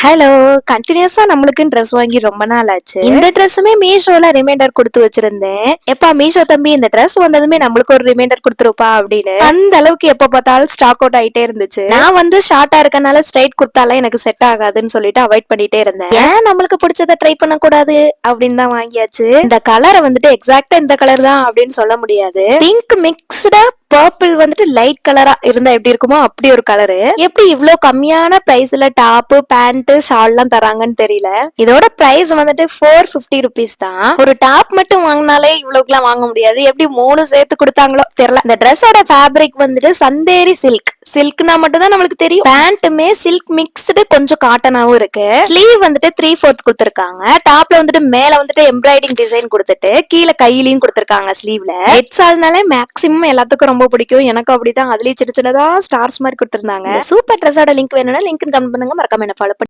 Hello! கன்டினியூஸா நம்மளுக்குன்னு dress வாங்கி ரொம்ப நாள் ஆச்சு. இந்த ட்ரெஸ்ஸுமே மீஷோல ரிமைண்டர் குடுத்து வச்சிருந்தேன். "எப்பா மீஷோ தம்பி இந்த ட்ரெஸ் வந்ததுமே நம்மளுக்கு ஒரு ரிமைண்டர் குடுத்துருப்பா" அப்படின்னு. அந்த அளவுக்கு எப்ப பார்த்தாலும் ஸ்டாக் அவுட் ஆயிட்டே இருந்துச்சு. நான் வந்து ஷார்ட்டா இருக்கனால ஸ்ட்ரைட் குர்தாலாம் எனக்கு செட் ஆகாதுன்னு சொல்லிட்டு அவாய்ட் பண்ணிட்டே இருந்தேன். ஏன் நம்மளுக்கு பிடிச்சத ட்ரை பண்ணக்கூடாது அப்படின்னு தான் வாங்கியாச்சு. இந்த கலரை வந்துட்டு எக்ஸாக்ட்டா இந்த கலர் தான் அப்படின்னு சொல்ல முடியாது. பிங்க் மிக்ஸ்டா பர்பிள் வந்துட்டு லைட் கலரா இருந்தா எப்படி இருக்குமோ அப்படி ஒரு கலரு. எப்படி இவ்ளோ கம்மியான பிரைஸ்ல டாப் பேண்ட் ஷால் எல்லாம் தராங்கன்னு தெரியல. இதோட பிரைஸ் வந்துட்டு 450 ருபீஸ் தான். ஒரு டாப் மட்டும் வாங்கினாலே இவ்வளவுக்குலாம் வாங்க முடியாது. எப்படி 3 சேர்த்து கொடுத்தாங்களோ தெரியல. இந்த ட்ரெஸ்ஸோட ஃபேப்ரிக் வந்துட்டு சந்தேரி சில்க். சில்க்னா மட்டும் தான் நம்மளுக்கு தெரியும். பேண்ட்டுமே சில்க் மிக்ஸ்டு கொஞ்சம் காட்டனாவும் இருக்கு. ஸ்லீவ் வந்துட்டு 3/4 கொடுத்திருக்காங்க. டாப்ல வந்துட்டு மேல வந்துட்டு எம்ப்ராய்டிங் டிசைன் கொடுத்துட்டு கீழே கையிலயும் கொடுத்திருக்காங்க ஸ்லீவ்ல. ஹெட் சால்னாலே மேக்ஸிமம் எல்லாத்துக்கும் ரொம்ப பிடிக்கும். எனக்கு அப்படிதான். அதுலயும் சின்ன சின்னதா ஸ்டார்ஸ் மாதிரி கொடுத்திருந்தாங்க. சூப்பர் ட்ரெஸ்ஸோட லிங்க் வேணும்னா லிங்க் கமெண்ட் பண்ணுங்க. மறக்காம என்ன ஃபாலோ